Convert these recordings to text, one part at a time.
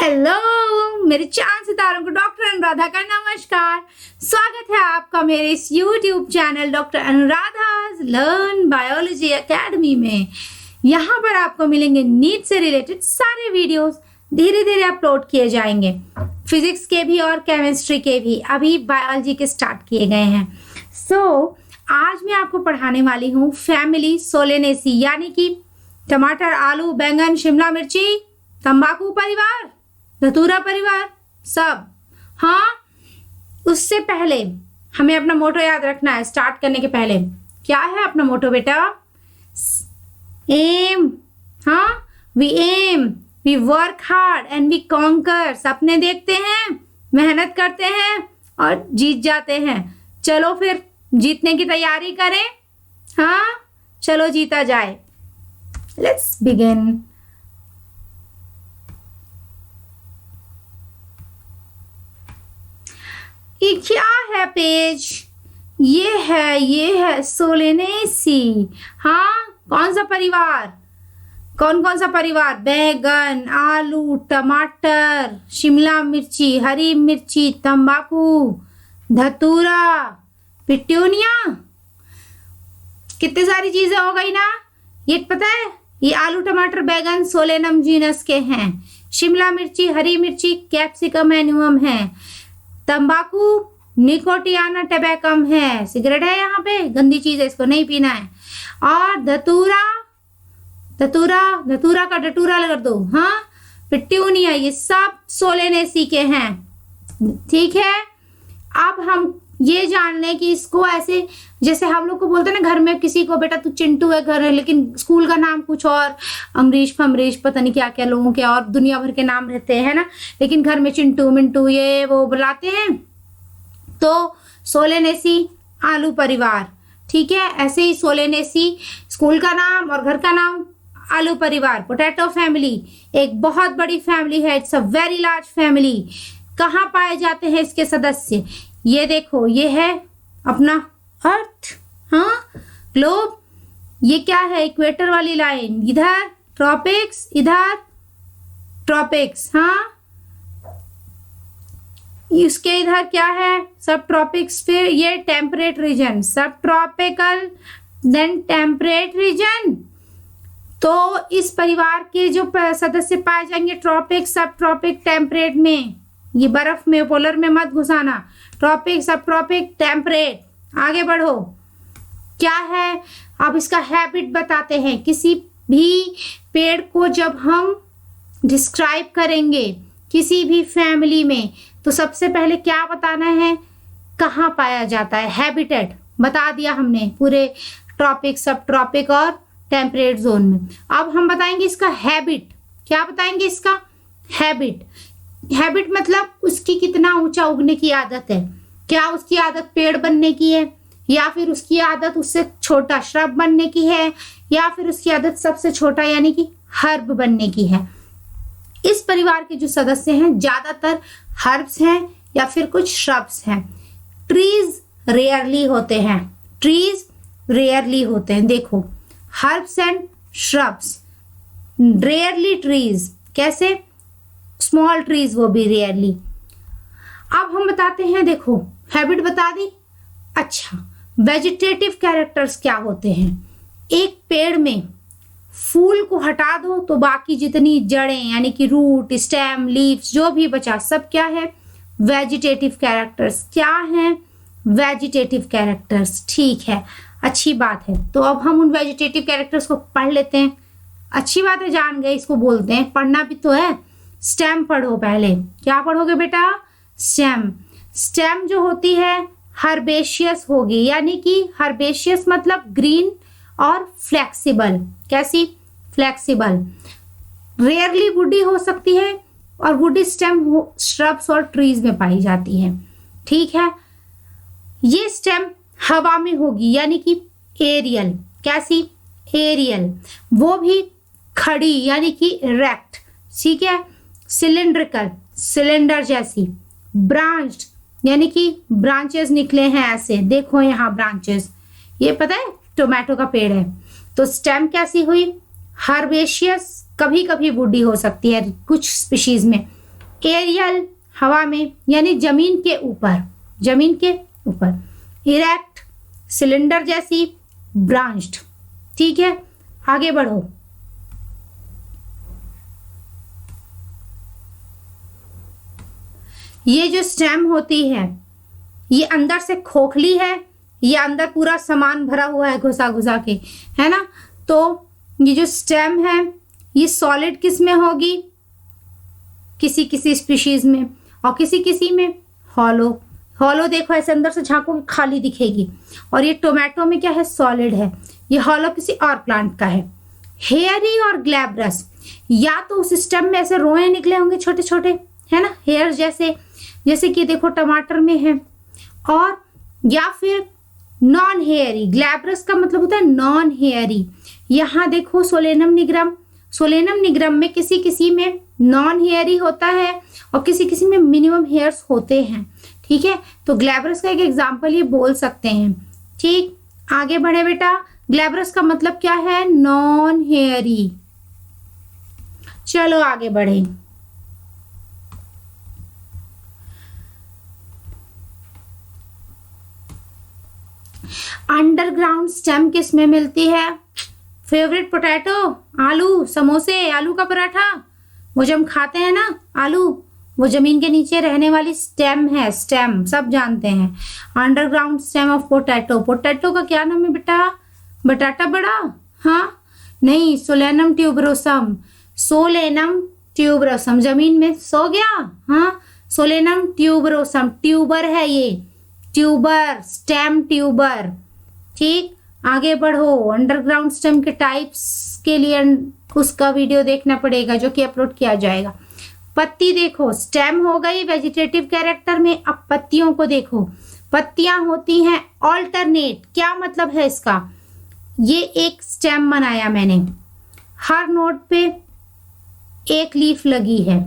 Hello मेरे चांद सितारों को डॉक्टर अनुराधा का नमस्कार। स्वागत है आपका मेरे इस YouTube channel doctor Anuradha's learn biology academy में। यहाँ पर आपको मिलेंगे नीट से रिलेटेड सारे वीडियोस धीरे धीरे अपलोड किए जाएंगे। फिजिक्स के भी और केमिस्ट्री के भी, अभी बायोलॉजी के स्टार्ट किए गए हैं। आज मैं आपको पढ़ाने वाली हूँ फैमिली सोलेनेसी, यानी कि टमाटर, आलू, बैंगन, शिमला मिर्ची, तंबाकू परिवार, धतूरा परिवार, सब। हाँ, उससे पहले हमें अपना मोटो याद रखना है। स्टार्ट करने के पहले क्या है अपना मोटो बेटा? एम। हाँ, we aim, we work hard and we conquer. सपने देखते हैं, मेहनत करते हैं और जीत जाते हैं। चलो फिर जीतने की तैयारी करें। हाँ, चलो जीता जाए। Let's begin. ये क्या है पेज? ये है सोलेनेसी। हाँ, कौन सा परिवार? कौन कौन सा परिवार? बैगन, आलू, टमाटर, शिमला मिर्ची, हरी मिर्ची, तंबाकू, धतूरा, पिट्यूनिया। कितनी सारी चीजें हो गई ना। ये पता है, ये आलू, टमाटर, बैगन सोलेनम जीनस के हैं। शिमला मिर्ची, हरी मिर्ची कैप्सिकम एनुअम है। तंबाकू निकोटियाना टबैकम है, सिगरेट है यहाँ पे, गंदी चीज है, इसको नहीं पीना है। और धतूरा का डटूरा लगा दो। हाँ, पिट्यूनिया, ये सब सोलेनेसी के हैं। ठीक है, अब हम ये जान लें कि इसको ऐसे, जैसे हम लोग को बोलते हैं ना घर में किसी को, बेटा तू चिंटू है घर है, लेकिन स्कूल का नाम कुछ और, अमरीश फमरीश, पता नहीं क्या क्या लोगों के और दुनिया भर के नाम रहते हैं ना, लेकिन घर में चिंटू मिंटू ये वो बुलाते हैं। तो सोलेनेसी आलू परिवार, ठीक है। ऐसे ही सोलेनेसी स्कूल का नाम और घर का नाम आलू परिवार। पोटैटो फैमिली एक बहुत बड़ी फैमिली है, it's a very large family. कहाँ पाए जाते हैं इसके सदस्य? ये देखो, ये है अपना अर्थ, हाँ, ग्लोब। ये क्या है? इक्वेटर वाली लाइन, इधर ट्रॉपिक्स, इधर ट्रॉपिक्स। हाँ, इसके इधर क्या है? सब ट्रॉपिक्स। फिर ये टेम्परेट रीजन, सब ट्रॉपिकल देन टेम्परेट रीजन। तो इस परिवार के जो सदस्य पाए जाएंगे ट्रॉपिक, सब ट्रॉपिक, टेम्परेट में। ये बर्फ में, पोलर में मत घुसाना। ट्रॉपिक, सब ट्रॉपिक, टेम्परेट। आगे बढ़ो। क्या है? अब इसका हैबिट बताते हैं। किसी भी पेड़ को जब हम डिस्क्राइब करेंगे किसी भी फैमिली में, तो सबसे पहले क्या बताना है? कहाँ पाया जाता है। हैबिटेट बता दिया हमने पूरे ट्रॉपिक, सब ट्रॉपिक और टेम्परेट जोन में। अब हम बताएंगे इसका हैबिट। क्या बताएंगे इसका? हैबिट। हैबिट मतलब उसकी कितना ऊंचा उगने की आदत है। क्या उसकी आदत पेड़ बनने की है, या फिर उसकी आदत उससे छोटा श्रब बनने की है, या फिर उसकी आदत सबसे छोटा यानी कि हर्ब बनने की है। इस परिवार के जो सदस्य हैं ज्यादातर हर्ब्स हैं या फिर कुछ श्रब्स हैं। ट्रीज रेयरली होते हैं, ट्रीज रेयरली होते हैं। देखो, herbs and shrubs, rarely trees. कैसे? स्मॉल ट्रीज, वो भी रेयरली। अब हम बताते हैं, देखो हैबिट बता दी। अच्छा, वेजिटेटिव कैरेक्टर्स क्या होते हैं? एक पेड़ में फूल को हटा दो तो बाकी जितनी जड़ें यानी कि रूट, स्टेम, लीव्स जो भी बचा सब क्या है? Vegetative characters. क्या है? Vegetative characters. ठीक है, अच्छी बात है। तो अब हम उन वेजिटेटिव कैरेक्टर्स को पढ़ लेते हैं। अच्छी बात है, जान गए, इसको बोलते हैं, पढ़ना भी तो है। स्टेम पढ़ो पहले। क्या पढ़ोगे बेटा? स्टेम। स्टेम जो होती है हर्बेशियस होगी, यानी कि हर्बेशियस मतलब ग्रीन और फ्लेक्सिबल। कैसी? फ्लेक्सिबल। रेयरली वुडी हो सकती है, और वुडी स्टेम श्रब्स और ट्रीज में पाई जाती है। ठीक है, ये स्टेम हवा में होगी, यानी कि एरियल। कैसी? एरियल। वो भी खड़ी यानी कि इरेक्ट। ठीक है, सिलिंड्रिकल, सिलेंडर जैसी। ब्रांच्ड यानी कि ब्रांचेस निकले हैं ऐसे, देखो यहाँ ब्रांचेस। ये पता है टोमेटो का पेड़ है। तो स्टेम कैसी हुई? हर्बेशियस, कभी कभी वुडी हो सकती है कुछ स्पीशीज में, एरियल हवा में यानी जमीन के ऊपर, जमीन के ऊपर। इरेक्ट सिलेंडर जैसी, ब्रांच्ड। ठीक है, आगे बढ़ो। ये जो स्टेम होती है ये अंदर से खोखली है, ये अंदर पूरा सामान भरा हुआ है घुसा घुसा के, है ना। तो ये जो स्टेम है ये सॉलिड किस में होगी, किसी किसी स्पीशीज में, और किसी किसी में हॉलो। हॉलो देखो ऐसे अंदर से झांकोगे खाली दिखेगी। और ये टोमेटो में क्या है, सॉलिड है। ये हॉलो किसी और प्लांट का है। हेयरी और ग्लैब्रस, या तो उस स्टेम में ऐसे रोए निकले होंगे छोटे छोटे, है ना, हेयर जैसे, जैसे कि देखो टमाटर में है, और या फिर नॉन हेयरी। ग्लैब्रस का मतलब होता है नॉन हेयरी। यहाँ देखो सोलेनम निग्रम, सोलेनम निग्रम में किसी किसी में नॉन हेयरी होता है और किसी किसी में मिनिमम हेयर्स होते हैं। ठीक है, तो ग्लैब्रस का एक एग्जाम्पल ये बोल सकते हैं। ठीक, आगे बढ़े बेटा। ग्लैब्रस का मतलब क्या है, नॉन हेयरी। चलो आगे बढ़े। अंडरग्राउंड स्टेम किस में मिलती है, फेवरेट पोटैटो, आलू, समोसे, आलू का पराठा, वो जो हम खाते हैं ना आलू, वो जमीन के नीचे रहने वाली स्टेम है। स्टेम सब जानते हैं। Underground stem of potato. Potato का क्या नाम है बेटा, बटाटा बड़ा, हाँ नहीं, सोलेनम ट्यूबरोसम। सोलेनम ट्यूबरोसम, जमीन में सो गया, हाँ, सोलेनम ट्यूबरोसम, ट्यूबर है ये, ट्यूबर, स्टेम ट्यूबर। ठीक, आगे बढ़ो। अंडरग्राउंड स्टेम के टाइप्स के लिए उसका वीडियो देखना पड़ेगा जो कि अपलोड किया जाएगा। पत्ती देखो, स्टेम हो गई वेजिटेटिव कैरेक्टर में। अब पत्तियों को देखो, पत्तियां होती हैं ऑल्टरनेट। क्या मतलब है इसका, ये एक स्टेम बनाया मैंने, हर नोड पे एक लीफ लगी है,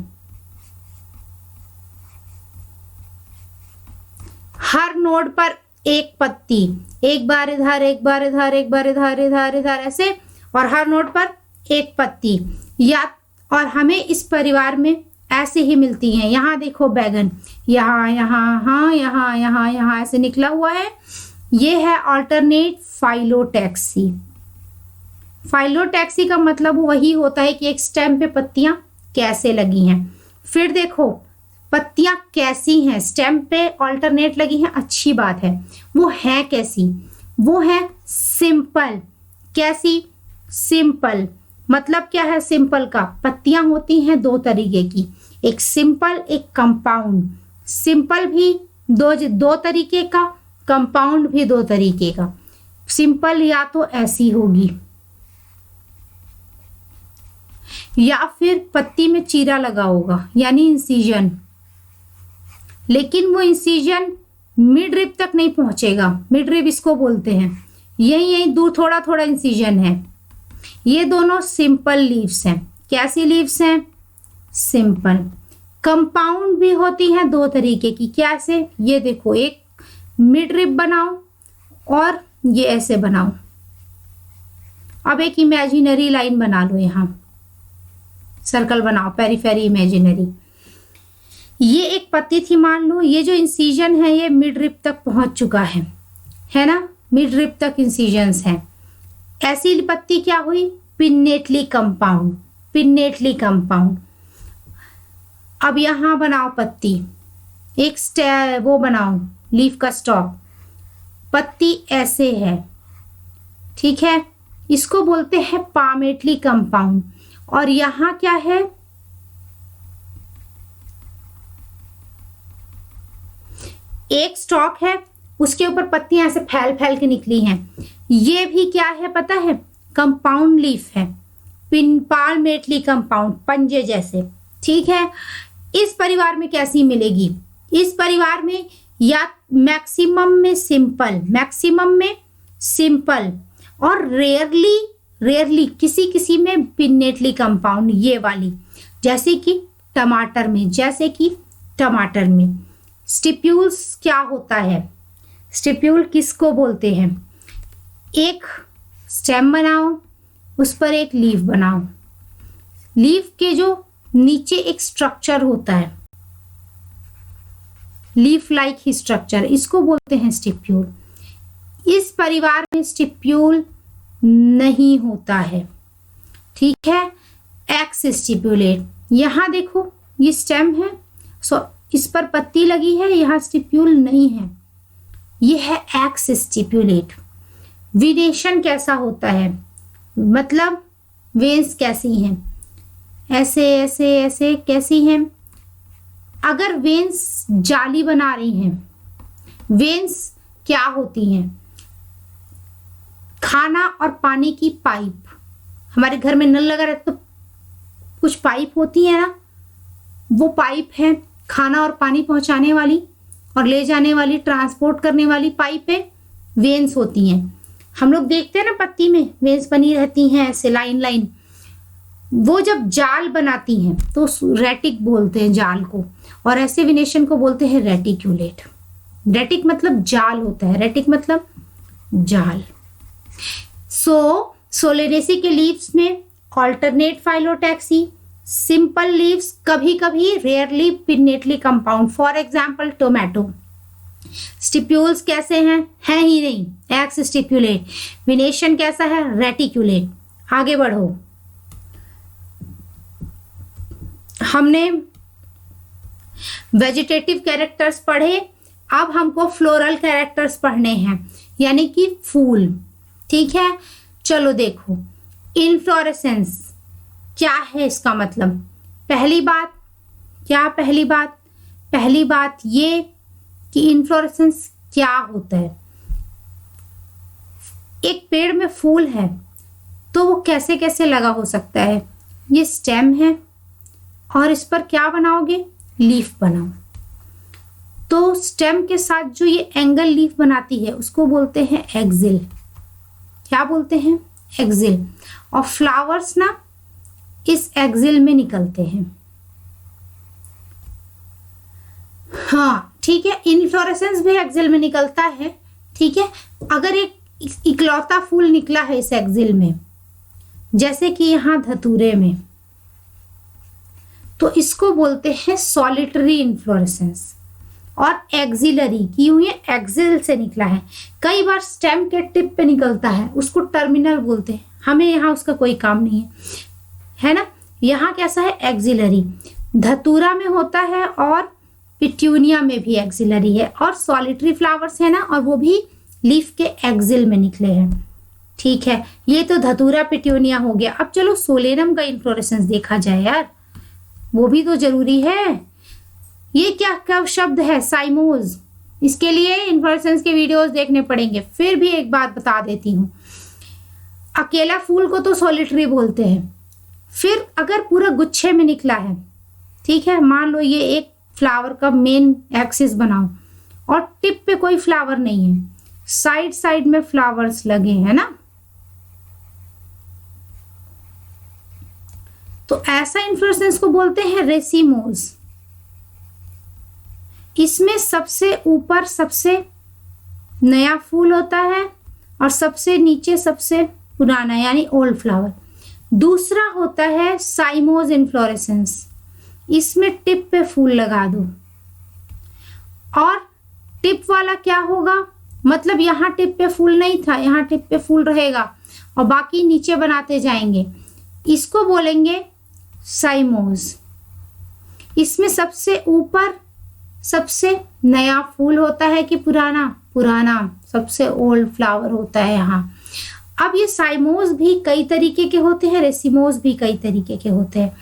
हर नोड पर एक पत्ती, एक बार इधर, एक बार इधर, एक बार इधर, इधर इधर ऐसे, और हर नोड पर एक पत्ती। या और हमें इस परिवार में ऐसे ही मिलती हैं। यहाँ देखो बैगन, यहाँ यहाँ, हाँ यहाँ यहाँ यहाँ ऐसे निकला हुआ है। ये है ऑल्टरनेट फाइलोटैक्सी। फाइलोटैक्सी का मतलब वही होता है कि एक स्टेम पे पत्तियां कैसे लगी हैं। फिर देखो पत्तियां कैसी हैं, स्टेम पे ऑल्टरनेट लगी हैं, अच्छी बात है। वो है कैसी, वो है सिंपल। कैसी, सिंपल। मतलब क्या है सिंपल का, पत्तियां होती हैं दो तरीके की, एक सिंपल, एक कंपाउंड। सिंपल भी दो तरीके का, कंपाउंड भी दो तरीके का। सिंपल या तो ऐसी होगी, या फिर पत्ती में चीरा लगा होगा यानी इंसिजन, लेकिन वो इंसिजन मिड रिब तक नहीं पहुंचेगा। मिड रिब इसको बोलते हैं, यही यही दूर थोड़ा थोड़ा इंसिजन है। ये दोनों सिंपल लीव्स हैं। कैसी लीव्स हैं, सिंपल। कंपाउंड भी होती हैं दो तरीके की। कैसे, ये देखो, एक मिड रिब बनाओ और ये ऐसे बनाओ। अब एक इमेजिनरी लाइन बना लो, यहाँ सर्कल बनाओ, पेरीफेरी इमेजिनरी। ये एक पत्ती थी मान लो, ये जो इंसिजन है ये मिड रिब तक पहुंच चुका है ना, मिड रिब तक इंसिजन्स हैं। ऐसी पत्ती क्या हुई, पिन्नेटली कंपाउंड, पिन्नेटली कंपाउंड। अब यहां बनाओ पत्ती, एक वो बनाओ लीफ का स्टॉक, पत्ती ऐसे है, ठीक है, इसको बोलते हैं पामेटली कंपाउंड। और यहां क्या है, एक स्टॉक है, उसके ऊपर पत्तियां ऐसे फैल फैल के निकली हैं। ये भी क्या है पता है, कंपाउंड लीफ है, पाल्मेटली कंपाउंड, पंजे जैसे। ठीक है, इस परिवार में कैसी मिलेगी, इस परिवार में या मैक्सिमम में सिंपल, मैक्सिमम में सिंपल, और रेयरली किसी किसी में पिन्नेटली कंपाउंड, ये वाली, जैसे कि टमाटर में, जैसे कि टमाटर में। स्टिप्यूल्स क्या होता है, स्टिप्यूल किसको बोलते हैं, एक स्टेम बनाओ, उस पर एक लीफ बनाओ, लीफ के जो नीचे एक स्ट्रक्चर होता है, लीफ लाइक ही स्ट्रक्चर, इसको बोलते हैं स्टिप्यूल। इस परिवार में स्टिप्यूल नहीं होता है, ठीक है। एक्स स्टिप्यूलेट, यहाँ देखो ये स्टेम है, इस पर पत्ती लगी है, यहाँ स्टिप्यूल नहीं है, ये है एक्स स्टिप्यूलेट। विनेशन कैसा होता है, मतलब वेन्स कैसी हैं, ऐसे ऐसे ऐसे कैसी हैं। अगर वेन्स जाली बना रही हैं, वेन्स क्या होती हैं, खाना और पानी की पाइप। हमारे घर में नल लगा रहता तो कुछ पाइप होती है ना, वो पाइप है खाना और पानी पहुंचाने वाली और ले जाने वाली, ट्रांसपोर्ट करने वाली पाइप है, वेन्स होती हैं। हम लोग देखते हैं ना पत्ती में वेन्स बनी रहती हैं ऐसे लाइन लाइन। वो जब जाल बनाती हैं तो रेटिक बोलते हैं जाल को, और ऐसे विनेशन को बोलते हैं रेटिक्यूलेट। रेटिक मतलब जाल होता है, रेटिक मतलब जाल। सोलेनेसी के लीव्स में ऑल्टरनेट फाइलोटैक्सी, सिंपल लीव्स, कभी कभी rarely pinnately compound, for example tomato. Stipules कैसे हैं, है ही नहीं, एक्स स्टिप्यूलेट। विनेशन कैसा है, रेटिक्यूलेट। आगे बढ़ो, हमने वेजिटेटिव कैरेक्टर्स पढ़े, अब हमको फ्लोरल कैरेक्टर्स पढ़ने हैं, यानी कि फूल, ठीक है। चलो देखो, इनफ्लोरेसेंस क्या है, इसका मतलब पहली बात क्या, पहली बात ये कि इनफ्लोरेसेंस क्या होता है। एक पेड़ में फूल है तो वो कैसे कैसे लगा हो सकता है, ये स्टेम है और इस पर क्या बनाओगे, लीफ बनाओ। तो स्टेम के साथ जो ये एंगल लीफ बनाती है उसको बोलते हैं एक्सिल। क्या बोलते हैं, एक्सिल। और फ्लावर्स ना इस एक्सिल में निकलते हैं। हाँ ठीक है, इनफ्लोरेसेंस भी एक्सिल में निकलता है, ठीक है। अगर एक इकलौता फूल निकला है इस एक्सिल में, जैसे कि यहाँ धतूरे में, तो इसको बोलते हैं सॉलिटरी इन्फ्लोरेसेंस। और एक्सिलरी की हुई है, एक्सिल से निकला है। कई बार स्टेम के टिप पे निकलता है, उसको टर्मिनल बोलते हैं, हमें यहाँ उसका कोई काम नहीं है ना। यहाँ कैसा है, एक्सिलरी। धतूरा में होता है और पिट्यूनिया में भी एक्सिलरी है, और सॉलिटरी फ्लावर्स है ना, और वो भी लीफ के एक्सिल में निकले हैं, ठीक है। ये तो धतूरा पिट्यूनिया हो गया। अब चलो सोलेनम का इन्फ्लोरेसेंस देखा जाए यार, वो भी तो जरूरी है। ये क्या कब शब्द है, साइमोज। इसके लिए इन्फ्लोरेसेंस के वीडियोस देखने पड़ेंगे। फिर भी एक बात बता देती हूँ, अकेला फूल को तो सॉलिटरी बोलते हैं। फिर अगर पूरा गुच्छे में निकला है, ठीक है, मान लो ये एक फ्लावर का मेन एक्सिस बनाओ और टिप पे कोई फ्लावर नहीं है, साइड साइड में फ्लावर्स लगे हैं ना, तो ऐसा इन्फ्लोरेसेंस को बोलते हैं रेसिमोज। इसमें सबसे ऊपर सबसे नया फूल होता है और सबसे नीचे सबसे पुराना, यानी ओल्ड फ्लावर। दूसरा होता है साइमोज इन्फ्लोरेसेंस, इसमें टिप पे फूल लगा दो। और टिप वाला क्या होगा, मतलब यहाँ टिप पे फूल नहीं था, यहाँ टिप पे फूल रहेगा और बाकी नीचे बनाते जाएंगे, इसको बोलेंगे साइमोज। इसमें सबसे ऊपर सबसे नया फूल होता है कि पुराना, पुराना सबसे ओल्ड फ्लावर होता है यहाँ। अब ये साइमोज भी कई तरीके के होते हैं, रेसिमोज भी कई तरीके के होते हैं।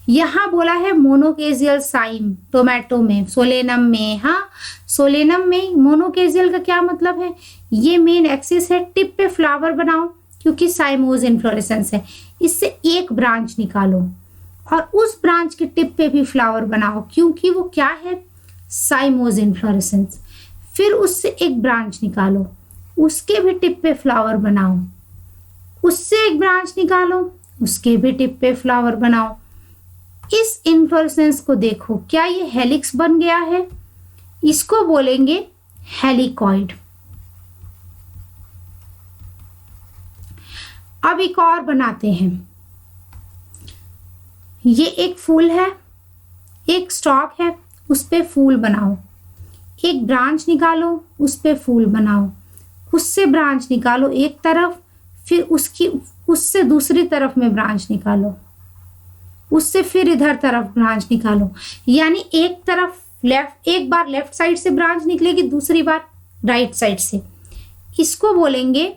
यहाँ बोला है मोनोकेजियल साइम, टोमेटो में, सोलेनम में। हाँ, सोलेनम में मोनोकेजियल का क्या मतलब है, ये मेन एक्सिस है, टिप पे फ्लावर बनाओ, क्योंकि साइमोज इन्फ्लोरेसेंस है। इससे एक ब्रांच निकालो और उस ब्रांच के टिप पे भी फ्लावर बनाओ, क्योंकि वो क्या है, साइमोज इन्फ्लोरेसेंस। फिर उससे एक ब्रांच निकालो, उसके भी टिप पे फ्लावर बनाओ, उससे एक ब्रांच निकालो, उसके भी टिप पे फ्लावर बनाओ। इस इन्फ्लोरेसेंस को देखो, क्या ये हेलिक्स बन गया है, इसको बोलेंगे हेलिकॉइड। अब एक और बनाते हैं, ये एक फूल है, एक स्टॉक है, उस पे फूल बनाओ। एक ब्रांच निकालो, उस पे फूल बनाओ, उससे ब्रांच निकालो एक तरफ, फिर उससे दूसरी तरफ में ब्रांच निकालो, उससे फिर इधर तरफ ब्रांच निकालो। यानी एक तरफ एक बार लेफ्ट साइड से ब्रांच निकलेगी, दूसरी बार राइट साइड से। इसको बोलेंगे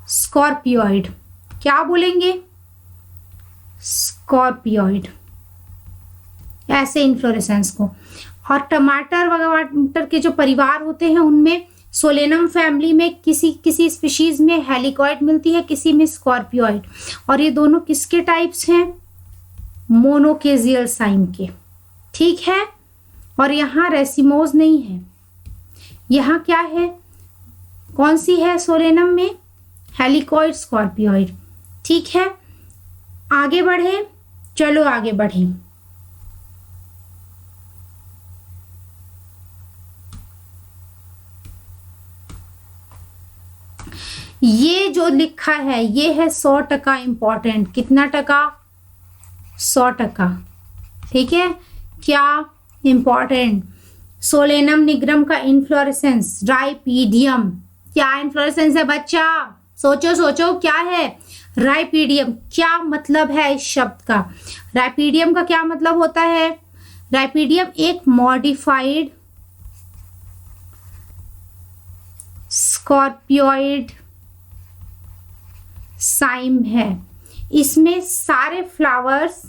स्कॉर्पियोइड। क्या बोलेंगे? स्कॉर्पियोइड, ऐसे इन्फ्लोरेसेंस को। और टमाटर के जो परिवार होते हैं उनमें सोलेनम फैमिली में किसी स्पीशीज में हेलिकॉइड मिलती है, किसी में स्कॉर्पियोइड। और ये दोनों किसके टाइप्स हैं? मोनोकेजियल साइम के, ठीक है। और यहाँ रेसिमोज नहीं है, यहाँ क्या है? कौन सी है सोलेनम में? हेलिकॉइड, स्कॉर्पियोइड, ठीक है। आगे बढ़े, चलो आगे बढ़े। ये जो लिखा है ये है 100% इंपॉर्टेंट। कितना टका? 100%, ठीक है। क्या इंपॉर्टेंट? सोलेनम निग्रम का इन्फ्लोरेसेंस राइपीडियम। क्या इन्फ्लोरेसेंस है बच्चा? सोचो सोचो, क्या है? राइपीडियम। क्या मतलब है इस शब्द का? राइपीडियम का क्या मतलब होता है? राइपीडियम एक मॉडिफाइड स्कॉर्पियोइड साइम है। इसमें सारे फ्लावर्स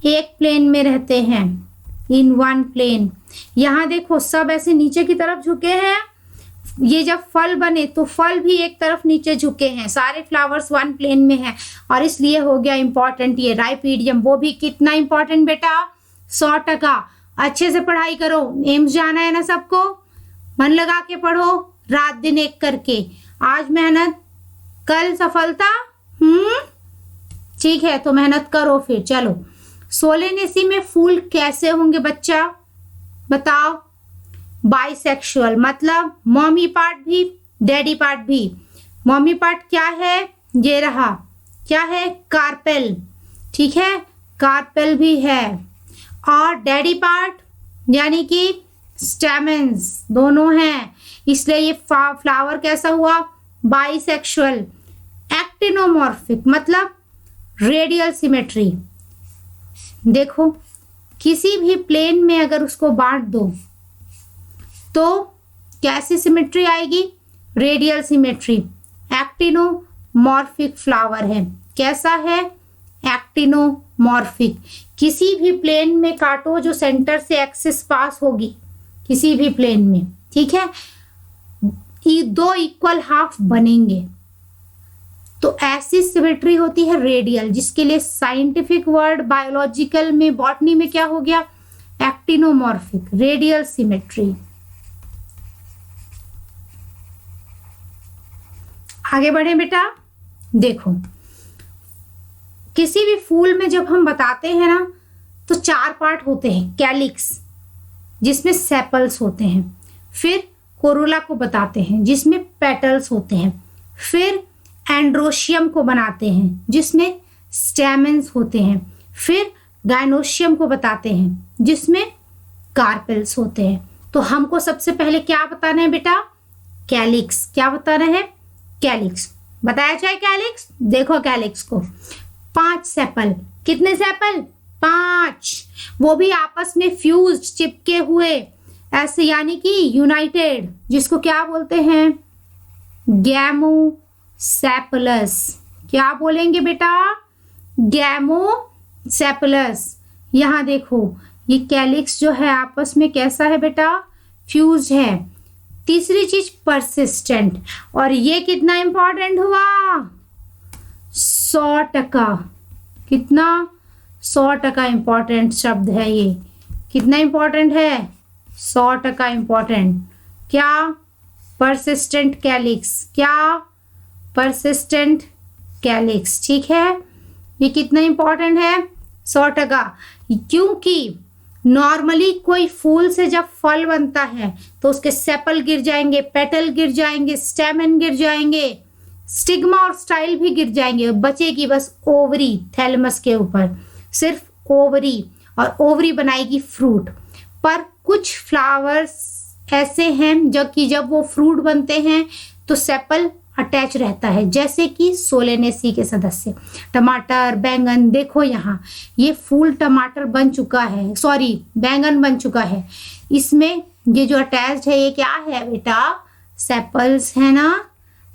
एक प्लेन में रहते हैं, इन वन प्लेन। यहां देखो सब ऐसे नीचे की तरफ झुके हैं। ये जब फल बने तो फल भी एक तरफ नीचे झुके हैं, सारे फ्लावर्स वन प्लेन में हैं, और इसलिए हो गया इंपॉर्टेंट ये राइपीडियम। वो भी कितना इंपॉर्टेंट बेटा? 100%। अच्छे से पढ़ाई करो, एम्स जाना है ना सबको, मन लगा के पढ़ो, रात दिन एक करके। आज मेहनत, कल सफलता। ठीक है, तो मेहनत करो फिर। चलो, सोलेनेसी में फूल कैसे होंगे बच्चा? बताओ। बाइसेक्सुअल, मतलब मॉमी पार्ट भी डैडी पार्ट भी। मॉमी पार्ट क्या है? ये रहा, क्या है? कार्पेल, ठीक है, कार्पेल भी है। और डैडी पार्ट यानी कि स्टेमेंस, दोनों हैं। इसलिए ये फ्लावर कैसा हुआ? बाइसेक्सुअल। एक्टिनोमॉर्फिक मतलब रेडियल सिमेट्री। देखो, किसी भी प्लेन में अगर उसको बांट दो तो कैसी सिमेट्री आएगी? Radial symmetry. एक्टिनोमॉर्फिक फ्लावर है। कैसा है? एक्टिनोमॉर्फिक। किसी भी प्लेन में काटो जो सेंटर से एक्सिस पास होगी, किसी भी प्लेन में, ठीक है, ये दो इक्वल हाफ बनेंगे, तो ऐसी सिमेट्री होती है रेडियल, जिसके लिए साइंटिफिक वर्ड बायोलॉजिकल में, बॉटनी में क्या हो गया? Actinomorphic, radial symmetry. आगे बढ़े बेटा। देखो, किसी भी फूल में जब हम बताते हैं ना तो 4 पार्ट होते हैं। कैलिक्स जिसमें सेपल्स होते हैं, फिर कोरोला को बताते हैं जिसमें पेटल्स होते हैं, फिर एंड्रोशियम को बनाते हैं जिसमें स्टेमेंस होते हैं, फिर गाइनोशियम को बताते हैं जिसमें कार्पेल्स होते हैं। तो हमको सबसे पहले क्या बताना है बेटा? कैलिक्स। क्या बताना है? कैलिक्स। बताया जाए कैलिक्स। देखो कैलिक्स को 5 सेपल। कितने सेपल? 5। वो भी आपस में फ्यूज्ड, चिपके हुए ऐसे, यानी कि यूनाइटेड, जिसको क्या बोलते हैं? गैमोसेपलस। क्या बोलेंगे बेटा? गैमोसेपलस। यहाँ देखो, ये कैलिक्स जो है आपस में कैसा है बेटा? फ्यूज है। तीसरी चीज परसिस्टेंट, और ये कितना इंपॉर्टेंट हुआ? 100%। कितना? 100% इंपॉर्टेंट शब्द है ये। कितना इंपॉर्टेंट है? 100% इंपॉर्टेंट। क्या? Persistent calyx. क्या? परसिस्टेंट कैलिक्स, ठीक है। ये कितना इंपॉर्टेंट है? 100%। क्योंकि नॉर्मली कोई फूल से जब फल बनता है तो उसके सेपल गिर जाएंगे, पेटल गिर जाएंगे, स्टेमन गिर जाएंगे, स्टिग्मा और स्टाइल भी गिर जाएंगे, बचेगी बस ओवरी, थैलेमस के ऊपर सिर्फ ओवरी। और ओवरी बनाएगी फ्रूट। पर कुछ फ्लावर्स ऐसे हैं जो कि जब वो फ्रूट बनते हैं तो सेपल अटैच रहता है, जैसे कि सोलेनेसी के सदस्य। टमाटर, बैंगन, देखो यहाँ ये फूल टमाटर बन चुका है, सॉरी बैंगन बन चुका है। इसमें ये जो अटैच्ड है ये क्या है बेटा? सेपल्स है ना,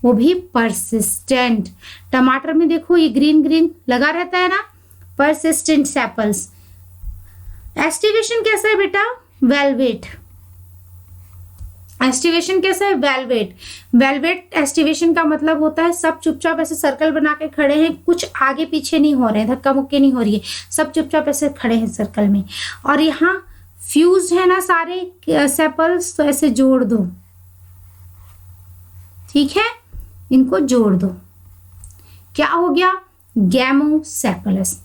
वो भी परसिस्टेंट। टमाटर में देखो ये ग्रीन ग्रीन लगा रहता है ना, परसिस्टेंट सेपल्स। एस्टिवेशन कैसा है बेटा? वेलवेट। एस्टिवेशन कैसा है? वेलवेट। वेलवेट एस्टिवेशन का मतलब होता है सब चुपचाप ऐसे सर्कल बना के खड़े हैं, कुछ आगे पीछे नहीं हो रहे हैं, धक्का मुक्की नहीं हो रही है, सब चुपचाप ऐसे खड़े हैं सर्कल में। और यहाँ फ्यूज है ना सारे सेपल्स, तो ऐसे जोड़ दो, ठीक है, इनको जोड़ दो। क्या हो गया? Gamosepalous.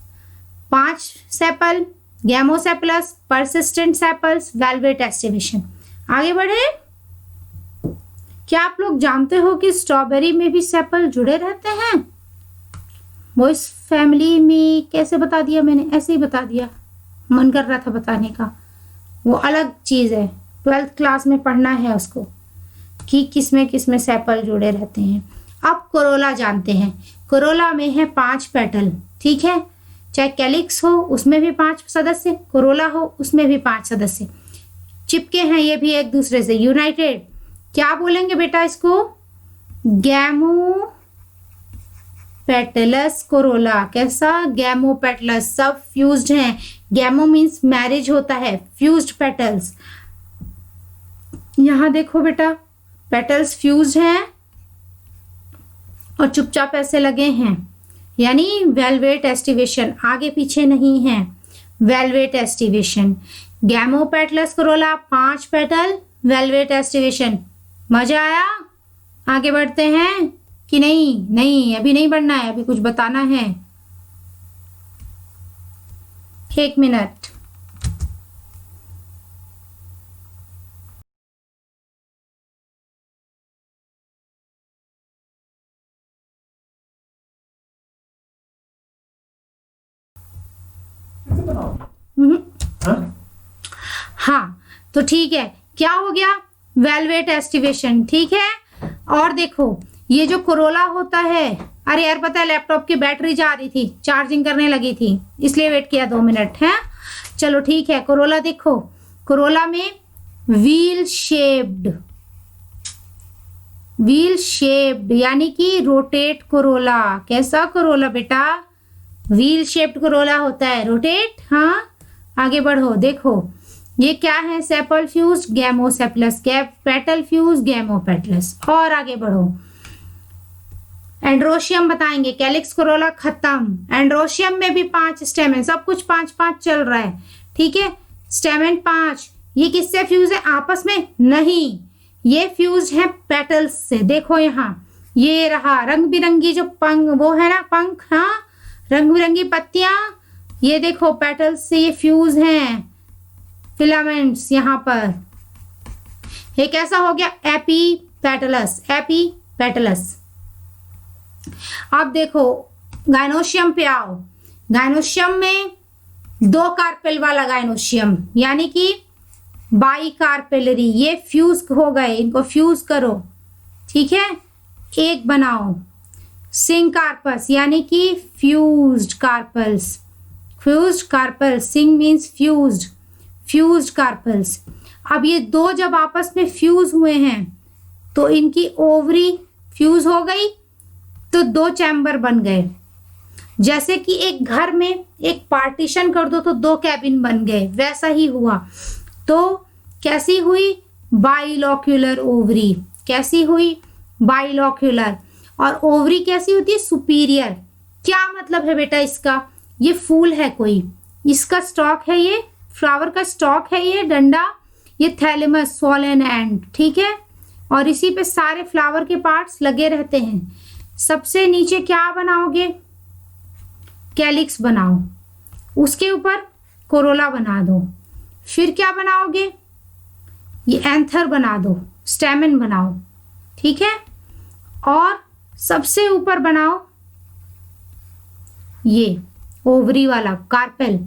5 sepal, gamosepalous, persistent sepals, velvet aestivation. आगे बढ़े। क्या आप लोग जानते हो कि स्ट्रॉबेरी में भी सेपल जुड़े रहते हैं? वो इस फैमिली में कैसे बता दिया मैंने? ऐसे ही बता दिया, मन कर रहा था बताने का। वो अलग चीज है, 12th क्लास में पढ़ना है उसको कि किसमें सेपल जुड़े रहते हैं। अब कोरोला जानते हैं। कोरोला में है 5 पेटल, ठीक है। चाहे कैलिक्स हो उसमें भी 5 सदस्य, कोरोला हो उसमें भी 5 सदस्य। चिपके हैं ये भी एक दूसरे से, यूनाइटेड। क्या बोलेंगे बेटा इसको? गैमो पेटलस कोरोला। कैसा? गैमो पेटलस। सब फ्यूज्ड हैं। गैमो मीन्स मैरिज होता है, फ्यूज्ड पेटल्स। यहां देखो बेटा, पेटल्स फ्यूज्ड हैं और चुपचाप ऐसे लगे हैं, यानी वेलवेट एस्टिवेशन, आगे पीछे नहीं है, valvate aestivation. Gamopetalous corolla, 5 petal, valvate aestivation. मजा आया? आगे बढ़ते हैं कि नहीं? नहीं, अभी नहीं बढ़ना है, अभी कुछ बताना है। 1 मिनट। हाँ तो ठीक है, क्या हो गया? वेलवेट एस्टिवेशन, ठीक है। और देखो ये जो कोरोला होता है, अरे यार पता है लैपटॉप की बैटरी जा रही थी, चार्जिंग करने लगी थी, इसलिए वेट किया 2 मिनट है। चलो ठीक है, कोरोला देखो, कोरोला में व्हील शेप्ड यानी कि रोटेट कोरोला। कैसा कोरोला बेटा? व्हील शेप्ड कोरोला होता है, रोटेट। हाँ आगे बढ़ो, देखो ये क्या है? Sepal fuse gamosepalous, petal fuse gamopetalous. और आगे बढ़ो, एंड्रोशियम बताएंगे। कैलिक्स कोरोला खत्म। एंड्रोशियम में भी 5 स्टेमन, सब कुछ 5-5 चल रहा है, ठीक है। स्टेमन 5, ये किससे फ्यूज है? आपस में नहीं, ये फ्यूज है पेटल्स से। देखो यहाँ ये रहा रंग बिरंगी जो पंख, वो है ना पंख, हाँ रंग बिरंगी पत्तियां, ये देखो पेटल्स से ये फ्यूज हैं, फिलामेंट्स यहाँ पर। ये कैसा हो गया? Epipetalous, epipetalous. अब देखो गायनोशियम पे आओ। गायनोशियम में 2 कार्पेल वाला गायनोशियम, यानी कि बाई कार्पेलरी, ये फ्यूज हो गए, इनको फ्यूज करो, ठीक है, एक बनाओ। सिंग कार्पस यानी कि फ्यूज्ड कार्पल्स, फ्यूज्ड कार्पल्स, सिंग मीन्स फ्यूज्ड, फ्यूज्ड कार्पल्स। अब ये 2 जब आपस में फ्यूज हुए हैं तो इनकी ओवरी फ्यूज हो गई, तो 2 चैम्बर बन गए। जैसे कि एक घर में एक पार्टीशन कर दो तो 2 कैबिन बन गए, वैसा ही हुआ। तो कैसी हुई? बाइलॉक्यूलर ओवरी। कैसी हुई? बाइलॉक्यूलर। और ओवरी कैसी होती है? सुपीरियर। क्या मतलब है बेटा इसका? ये फूल है कोई, इसका स्टॉक है, ये फ्लावर का स्टॉक है, ये डंडा, ये थैलेमस, सोलन एंड, ठीक है। और इसी पे सारे फ्लावर के पार्ट्स लगे रहते हैं। सबसे नीचे क्या बनाओगे? कैलिक्स बनाओ, उसके ऊपर कोरोला बना दो। फिर क्या बनाओगे? ये एंथर बना दो, स्टेमन बनाओ, ठीक है। और सबसे ऊपर बनाओ ये ओवरी वाला कार्पेल।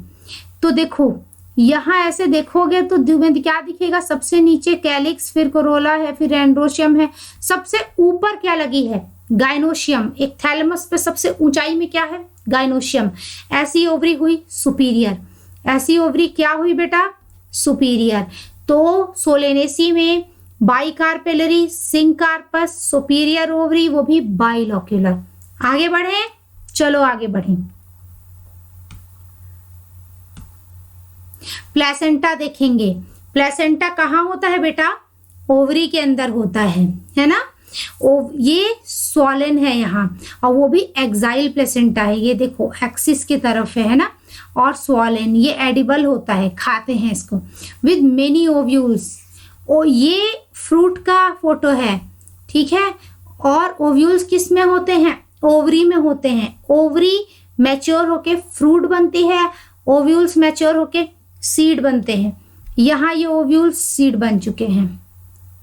तो देखो यहाँ ऐसे देखोगे तो में क्या दिखेगा, सबसे नीचे कैलिक्स, फिर कोरोला है, फिर एंड्रोशियम है, सबसे ऊपर क्या लगी है, गाइनोशियम। एक थैलेमस पे सबसे ऊंचाई में क्या है, गाइनोशियम। ऐसी ओवरी हुई सुपीरियर, ऐसी ओवरी क्या हुई बेटा, सुपीरियर। तो सोलेनेसी में बाइकार्पेलरी, सिंकार्पस, सुपीरियर ओवरी वो भी बाइलोक्यूलर। आगे बढ़े, चलो आगे बढ़े। प्लेसेंटा देखेंगे। प्लेसेंटा कहाँ होता है बेटा, ओवरी के अंदर होता है ना। ये स्वॉलन है यहाँ, और वो भी एक्साइल प्लेसेंटा है। ये देखो एक्सिस की तरफ है ना। और स्वॉलन ये एडिबल होता है, खाते हैं इसको। विद मेनी ओव्यूल्स, और ये फ्रूट का फोटो है, ठीक है। और ओव्यूल्स किस में होते हैं, ओवरी में होते हैं। ओवरी मैच्योर होके फ्रूट बनती है, ओव्यूल्स मैच्योर होके सीड बनते हैं। यहाँ ये ओव्यूल्स सीड बन चुके हैं,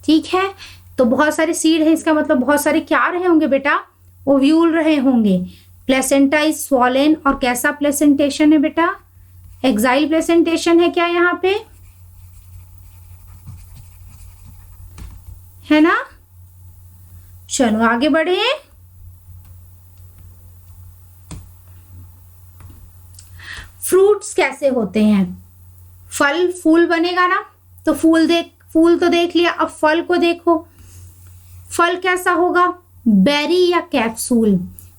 ठीक है। तो बहुत सारे सीड है, इसका मतलब बहुत सारे क्या रहे होंगे बेटा, ओव्यूल रहे होंगे। प्लेसेंटा इज स्वॉलन, और कैसा प्लेसेंटेशन है बेटा, एक्साइल प्लेसेंटेशन है क्या यहाँ पे, है ना। चलो आगे बढ़े। फ्रूट्स कैसे होते हैं, फल फूल बनेगा ना, तो फूल तो देख लिया, अब फल को देखो। फल कैसा होगा, बेरी या कैप्सूल।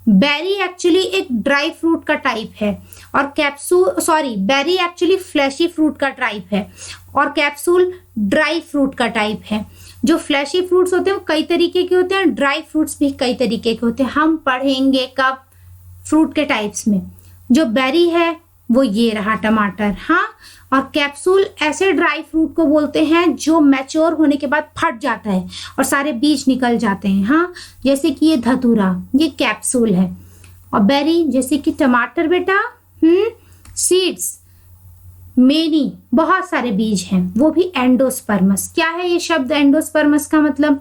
बेरी एक्चुअली एक ड्राई फ्रूट का टाइप है, और बेरी एक्चुअली फ्लैशी फ्रूट का टाइप है, और कैप्सूल ड्राई फ्रूट का टाइप है। जो फ्लैशी फ्रूट्स होते हैं वो कई तरीके के होते हैं, ड्राई फ्रूट्स भी कई तरीके के होते हैं। हम पढ़ेंगे कब, फ्रूट के टाइप्स में। जो बेरी है वो ये रहा, टमाटर, हाँ। और कैप्सूल ऐसे ड्राई फ्रूट को बोलते हैं जो मैच्योर होने के बाद फट जाता है और सारे बीज निकल जाते हैं, हाँ। जैसे कि ये धतूरा, ये कैप्सूल है। और बेरी जैसे कि टमाटर बेटा, सीड्स मेनी, बहुत सारे बीज हैं, वो भी एंडोस्पर्मस। क्या है ये शब्द एंडोस्पर्मस का मतलब,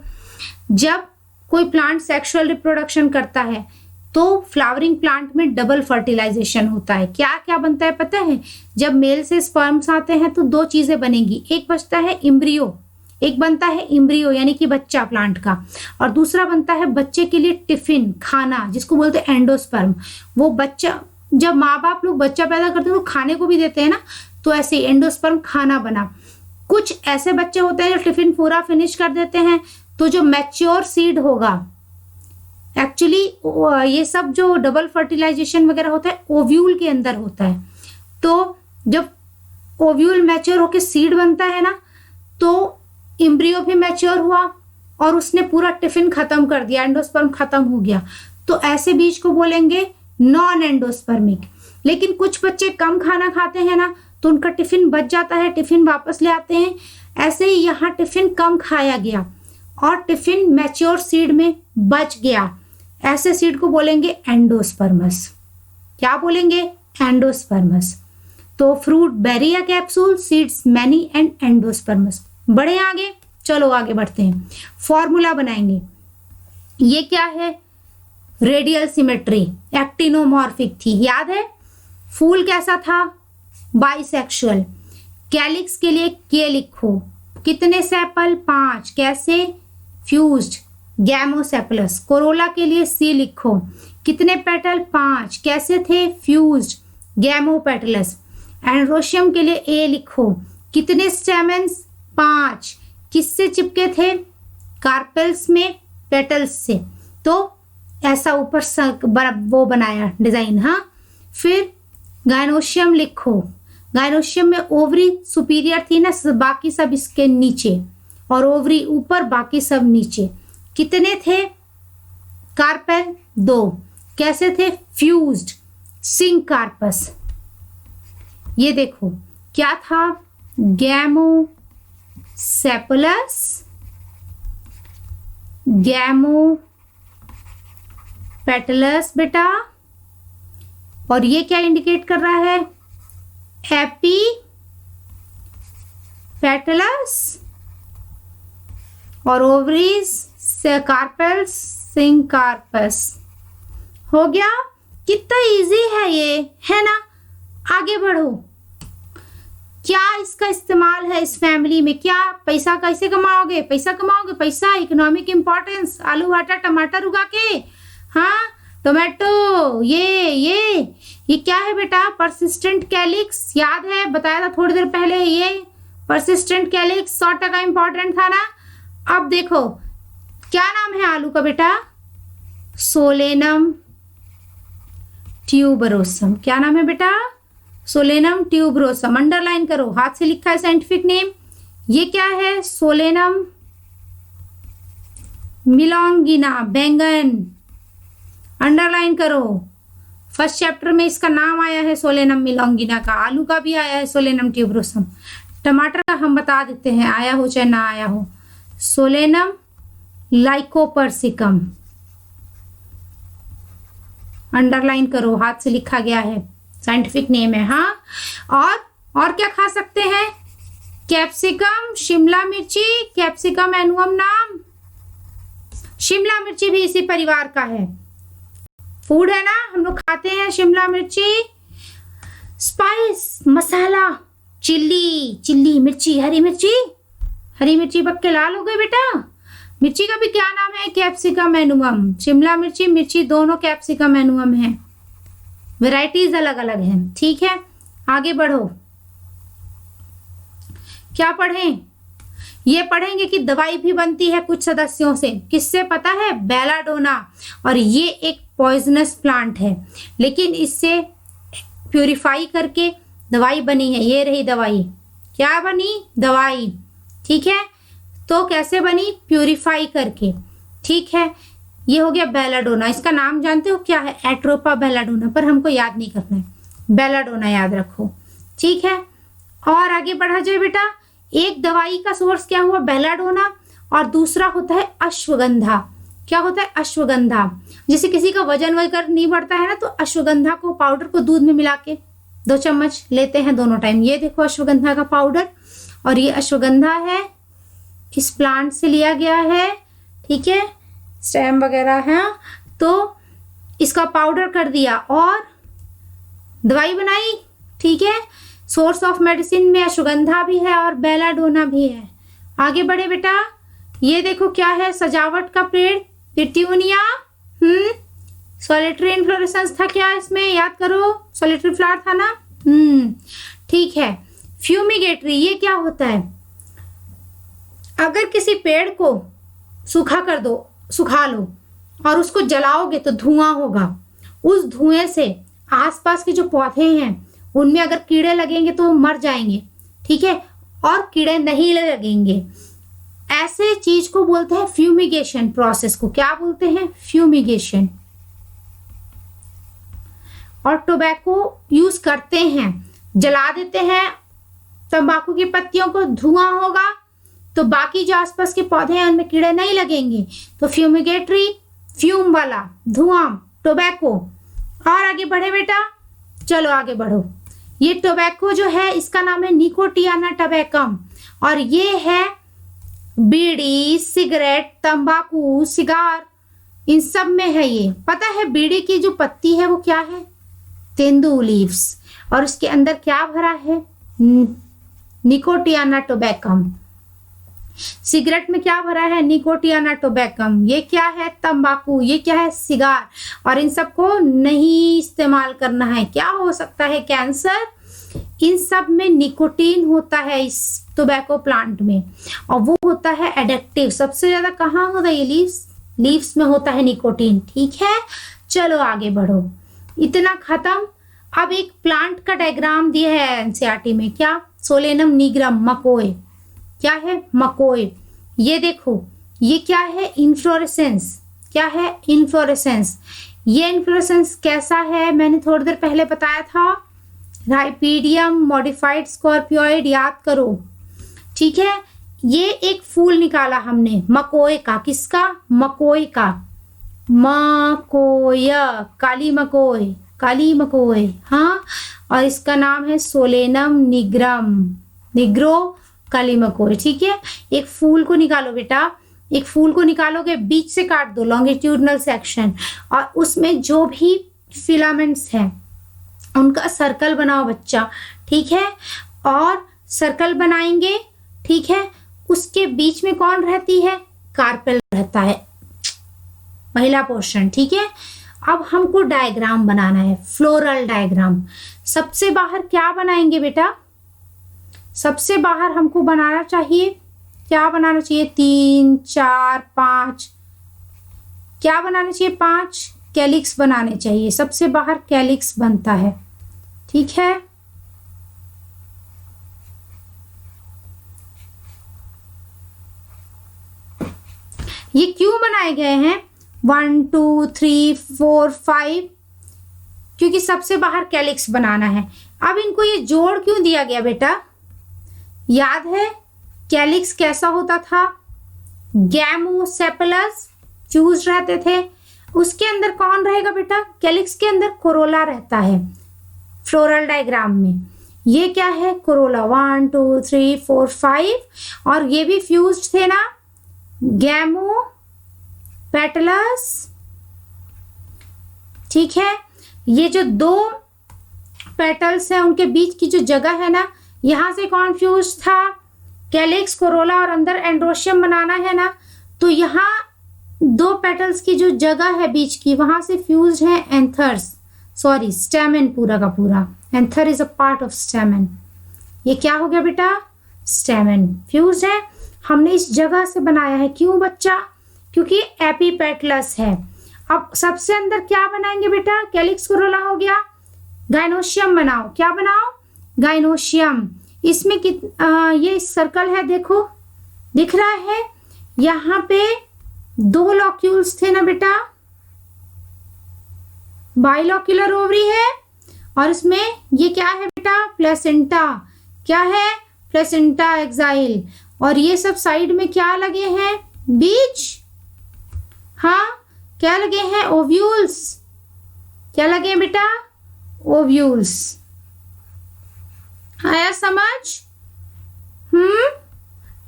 जब कोई प्लांट सेक्सुअल रिप्रोडक्शन करता है तो फ्लावरिंग प्लांट में डबल फर्टिलाइजेशन होता है। क्या क्या बनता है पता है, जब मेल से स्पर्म्स आते हैं तो दो चीजें बनेगी, एक बचता है इम्ब्रियो, एक बनता है इम्ब्रियो यानी कि बच्चा प्लांट का, और दूसरा बनता है बच्चे के लिए टिफिन, खाना, जिसको बोलते हैं एंडोस्पर्म। वो बच्चा, जब माँ बाप लोग बच्चा पैदा करते हैं तो खाने को भी देते हैं ना, तो ऐसे एंडोस्पर्म खाना बना। कुछ ऐसे बच्चे होते हैं जो टिफिन पूरा फिनिश कर देते हैं, तो जो मैच्योर सीड होगा, एक्चुअली ये सब जो डबल फर्टिलाइजेशन वगैरह होता है ओव्यूल के अंदर होता है। तो जब ओव्यूल मैच्योर होकर सीड बनता है ना, तो इम्ब्रियो भी मैच्योर हुआ और उसने पूरा टिफिन खत्म कर दिया, एंडोस्पर्म खत्म हो गया, तो ऐसे बीज को बोलेंगे नॉन एंडोस्पर्मिक। लेकिन कुछ बच्चे कम खाना खाते हैं ना, तो उनका टिफिन बच जाता है, टिफिन वापस ले आते हैं। ऐसे ही यहाँ टिफिन कम खाया गया और टिफिन मैच्योर सीड में बच गया, ऐसे सीड को बोलेंगे एंडोस्पर्मस। क्या बोलेंगे, एंडोस्पर्मस। तो फ्रूट बेरी या capsule, seeds many and endosperms. बढ़े आगे, चलो आगे बढ़ते हैं, फॉर्मूला बनाएंगे। ये क्या है, रेडियल सिमेट्री, एक्टिनोमॉर्फिक थी, याद है। फूल कैसा था, बाइसेक्सुअल। कैलिक्स के लिए के लिखो, कितने सेपल, 5, कैसे, फ्यूज्ड, गैमोसेपलस। कोरोला के लिए सी लिखो, कितने पेटल, 5, कैसे थे, फ्यूज्ड, गैमोपेटलस। एंड्रोशियम के लिए ए लिखो, कितने स्टेमेंस, 5, किससे चिपके थे, कार्पेल्स में, पेटल्स से। तो ऐसा ऊपर वो बनाया डिजाइन, हाँ। फिर गाइनोशियम लिखो, गाइनोशियम में ओवरी सुपीरियर थी ना, बाकी सब इसके नीचे, और ओवरी ऊपर, बाकी सब नीचे। कितने थे, कार्पेल 2, कैसे थे, फ्यूज्ड, सिंकार्पस। ये देखो क्या था, गैमोसेपलस, गैमोपेटलस बेटा। और ये क्या इंडिकेट कर रहा है, एपीपेटलस, और ओवरीज कार्पेल्स, सिंकार्पस। हो गया, कितना इजी है ये, है ना। आगे बढ़ो, क्या इसका इस्तेमाल है इस फैमिली में, क्या पैसा कैसे कमाओगे, पैसा इकोनॉमिक इंपॉर्टेंस, आलू भाटा टमाटर उगा के, हाँ टोमेटो, ये क्या है बेटा, परसिस्टेंट कैलिक्स, याद है बताया था थोड़ी देर पहले, ये परसिस्टेंट कैलिक्स 100% इंपॉर्टेंट था ना। अब देखो क्या नाम है आलू का बेटा, सोलेनम ट्यूबरोसम, क्या नाम है बेटा, सोलेनम ट्यूबरोसम, अंडरलाइन करो, हाथ से लिखा है साइंटिफिक नेम, ये क्या है, सोलेनम मिलोंगिना, बैंगन, अंडरलाइन करो, फर्स्ट चैप्टर में इसका नाम आया है सोलेनम मिलोंगिना का, आलू का भी आया है सोलेनम ट्यूबरोसम, टमाटर का हम बता देते हैं आया हो चाहे ना आया हो, सोलेनम लाइकोपर्सिकम, अंडरलाइन करो, हाथ से लिखा गया है, साइंटिफिक नेम है। हाँ और क्या खा सकते हैं, कैप्सिकम, शिमला मिर्ची, कैप्सिकम एनुअम नाम, शिमला मिर्ची भी इसी परिवार का है, फूड है ना, हम लोग खाते हैं शिमला मिर्ची। स्पाइस मसाला, चिल्ली मिर्ची, हरी मिर्ची पक के लाल हो गई बेटा, मिर्ची का भी क्या नाम है, कैप्सिकम एनुअम, शिमला मिर्ची दोनों कैप्सिकम एनुअम है, वैरायटीज अलग अलग हैं, ठीक है। आगे बढ़ो, क्या पढ़ें, ये पढ़ेंगे कि दवाई भी बनती है कुछ सदस्यों से, किससे पता है, बेलाडोना, और ये एक पॉइजनस प्लांट है लेकिन इससे प्यूरिफाई करके दवाई बनी है, ये रही दवाई, क्या बनी, दवाई, ठीक है, तो कैसे बनी, प्यूरिफाई करके, ठीक है। ये हो गया बेलाडोना, इसका नाम जानते हो क्या है, एट्रोपा बेलाडोना, पर हमको याद नहीं करना है, बेलाडोना याद रखो, ठीक है। और आगे बढ़ा जाए बेटा, एक दवाई का सोर्स क्या हुआ, बेलाडोना, और दूसरा होता है अश्वगंधा, क्या होता है, अश्वगंधा, जैसे किसी का वजन वगैरह नहीं बढ़ता है ना, तो अश्वगंधा को पाउडर को दूध में मिला के 2 चम्मच लेते हैं दोनों टाइम, ये देखो अश्वगंधा का पाउडर, और ये अश्वगंधा है, इस प्लांट से लिया गया है, ठीक है, स्टेम वगैरह है, तो इसका पाउडर कर दिया और दवाई बनाई, ठीक है। सोर्स ऑफ मेडिसिन में अश्वगंधा भी है और बेलाडोना भी है। आगे बढ़े बेटा, ये देखो क्या है, सजावट का पेड़, पिट्यूनिया, सॉलिटरी इन्फ्लोरेसेंस था क्या इसमें, याद करो, सॉलिटरी फ्लावर था ना, ठीक है। फ्यूमिगेटरी, ये क्या होता है, अगर किसी पेड़ को सुखा लो और उसको जलाओगे तो धुआं होगा, उस धुएं से आसपास के जो पौधे हैं उनमें अगर कीड़े लगेंगे तो वो मर जाएंगे, ठीक है, और कीड़े नहीं लगेंगे, ऐसे चीज को बोलते हैं फ्यूमिगेशन प्रोसेस को, क्या बोलते हैं, फ्यूमिगेशन। और टोबैको यूज करते हैं, जला देते हैं तंबाकू की पत्तियों को, धुआं होगा तो बाकी जो आसपास के पौधे हैं उनमें कीड़े नहीं लगेंगे, तो फ्यूमिगेटरी, फ्यूम वाला, धुआं, टोबैको। और आगे बढ़े बेटा, चलो आगे बढ़ो, ये टोबैको जो है इसका नाम है निकोटियाना टबैकम, और ये है बीड़ी, सिगरेट, तंबाकू, सिगार, इन सब में है ये, पता है बीड़ी की जो पत्ती है वो क्या है, तेंदू लीव्स, और उसके अंदर क्या भरा है, निकोटियाना टोबैकम। सिगरेट में क्या भरा है, निकोटियाना टोबैकम, ये क्या है, तंबाकू, ये क्या है, सिगार, और इन सबको नहीं इस्तेमाल करना है, क्या हो सकता है, कैंसर, इन सब में निकोटीन होता है इस टोबैको प्लांट में, और वो होता है एडिक्टिव, सबसे ज्यादा कहाँ होता है, ये लीव्स में होता है निकोटीन, ठीक है। चलो आगे बढ़ो, इतना खत्म। अब एक प्लांट का डायग्राम दिया है एनसीईआरटी में, क्या, सोलेनम निग्रम, मकोय, क्या है, मकोय, ये देखो ये क्या है, इन्फ्लोरेसेंस, क्या है, इन्फ्लोरेसेंस, ये इन्फ्लोरेसेंस कैसा है, मैंने थोड़ी देर पहले बताया था, राइपीडियम मॉडिफाइड स्कॉर्पियोइड, याद करो, ठीक है। ये एक फूल निकाला हमने मकोय का, किसका, मकोय का, मकोय, काली मकोय, हाँ, और इसका नाम है सोलेनम निग्रम, निग्रो काली मकोय, ठीक है। एक फूल को निकालो बेटा, एक फूल को निकालोगे, बीच से काट दो लॉन्गिट्यूडनल सेक्शन, और उसमें जो भी फिलामेंट्स हैं उनका सर्कल बनाओ बच्चा, ठीक है, और सर्कल बनाएंगे, ठीक है। उसके बीच में कौन रहती है? कार्पेल रहता है, महिला पोर्शन, ठीक है। अब हमको डायग्राम बनाना है, फ्लोरल डायग्राम। सबसे बाहर क्या बनाएंगे बेटा? सबसे बाहर हमको बनाना चाहिए, क्या बनाना चाहिए? 3, 4, 5, क्या बनाना चाहिए? 5 कैलिक्स बनाने चाहिए। सबसे बाहर कैलिक्स बनता है, ठीक है। ये क्यों बनाए गए हैं? 1, 2, 3, 4, 5, क्योंकि सबसे बाहर कैलिक्स बनाना है। अब इनको ये जोड़ क्यों दिया गया बेटा? याद है कैलिक्स कैसा होता था? गैमोसेपलस फ्यूज रहते थे। उसके अंदर कौन रहेगा बेटा? कैलिक्स के अंदर कोरोला रहता है। फ्लोरल डायग्राम में ये क्या है? कोरोला। 1, 2, 3, 4, 5, और ये भी फ्यूज्ड थे ना, गैमो पेटलस, ठीक है। ये जो दो पेटल्स हैं उनके बीच की जो जगह है ना, यहां से कौन फ्यूज था? कैलिक्स, कोरोला, और अंदर एंड्रोशियम बनाना है ना, तो यहाँ दो पेटल्स की जो जगह है बीच की, वहां से फ्यूज है एंथर्स, सॉरी स्टेमन, पूरा का पूरा। Anther is a part of स्टेमन। ये क्या हो गया बेटा? स्टेमन फ्यूज है। हमने इस जगह से बनाया है, क्यों बच्चा? क्योंकि एपीपेटलस है। अब सबसे अंदर क्या बनाएंगे बेटा? कैलिक्स, कोरोला हो गया, गाइनोशियम बनाओ। क्या बनाओ? गाइनोशियम। इसमें ये सर्कल है, देखो दिख रहा है। यहाँ पे 2 लॉक्यूल्स थे ना बेटा, बाइलॉक्यूलर ओवरी है, और इसमें ये क्या है बेटा? प्लेसेंटा। क्या है? Placenta exile. और ये सब साइड में क्या लगे हैं? बीज। हाँ, क्या लगे हैं? ओव्यूल्स। क्या लगे हैं बेटा? ओव्यूल्स। आया समझ?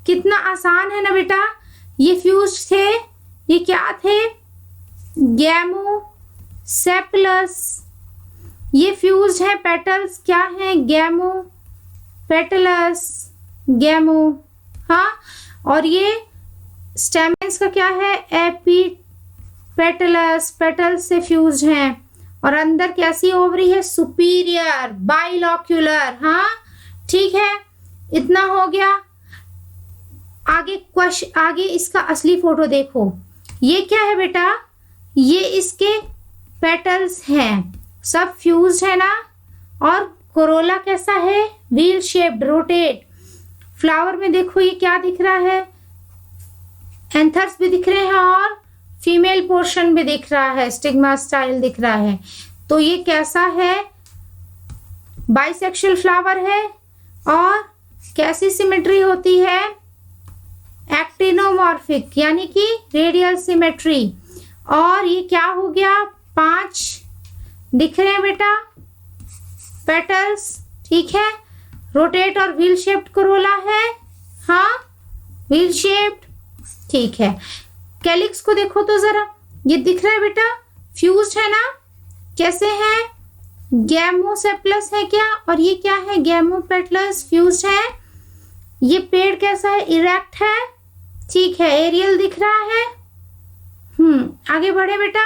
कितना आसान है ना बेटा। ये फ्यूज थे, ये क्या थे? गैमोसेपलस। ये फ्यूज है पेटल्स, क्या है? गैमो पेटलस, गैमो। हाँ, और ये स्टेमेंस का क्या है? एपीपेटलस, पेटल्स से फ्यूज हैं। और अंदर कैसी ओवरी है? सुपीरियर बाइलॉक्यूलर। हाँ ठीक है, इतना हो गया। आगे इसका असली फोटो देखो। ये क्या है बेटा? ये इसके पेटल्स हैं, सब फ्यूज है ना। और कोरोला कैसा है? Wheel shaped, rotate. फ्लावर में देखो ये क्या दिख रहा है? एंथर्स भी दिख रहे हैं और फीमेल पोर्शन भी दिख रहा है, स्टिग्मा स्टाइल दिख रहा है। तो ये कैसा है? बाइसेक्सुअल फ्लावर है। और कैसी सिमेट्री होती है? एक्टिनोमॉर्फिक, यानी कि रेडियल सिमेट्री। और ये क्या हो गया? 5 दिख रहे हैं बेटा पेटल्स, ठीक है। रोटेट और व्हील शेप्ड कोरोला है। हाँ, व्हील शेप्ड, ठीक है। कैलिक्स को देखो तो जरा, ये दिख रहा है बेटा, फ्यूज्ड है ना। कैसे है? गैमोसेपलस है क्या? और ये क्या है? गैमोपेटलस, फ्यूज्ड है। ये पेड़ कैसा है? इरेक्ट है, ठीक है। एरियल दिख रहा है। आगे बढ़े बेटा।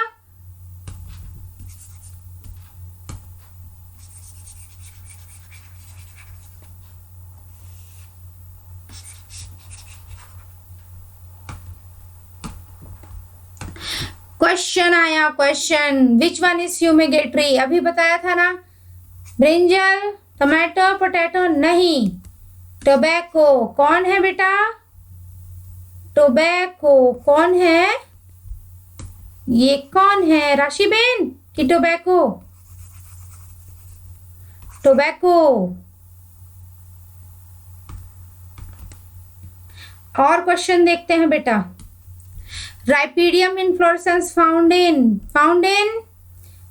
क्वेश्चन आया, question, which one is fumigatory? अभी बताया था ना, ब्रिंजल, टमाटो, पोटैटो नहीं, टोबैको। कौन है बेटा? टोबैको कौन है? ये कौन है? राशिबेन कि टोबैको? टोबैको। और क्वेश्चन देखते हैं बेटा। Rhipidium inflorescence found in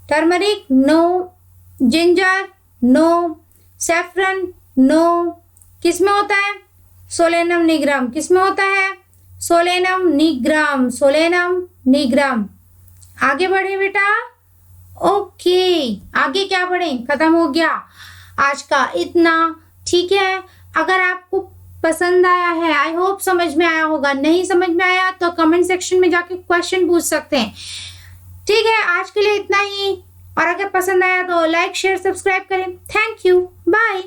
turmeric, no. Ginger, no. Saffron, no. किसमें होता है? Solanum nigrum. किसमें होता है? Solanum nigrum, Solanum nigrum. आगे बढ़े बेटा। ओके, आगे क्या बढ़े? खत्म हो गया आज का इतना, ठीक है। अगर आपको पसंद आया है, आई होप समझ में आया होगा, नहीं समझ में आया तो कमेंट सेक्शन में जाके क्वेश्चन पूछ सकते हैं। ठीक है, आज के लिए इतना ही, और अगर पसंद आया तो लाइक शेयर सब्सक्राइब करें। Thank you, bye.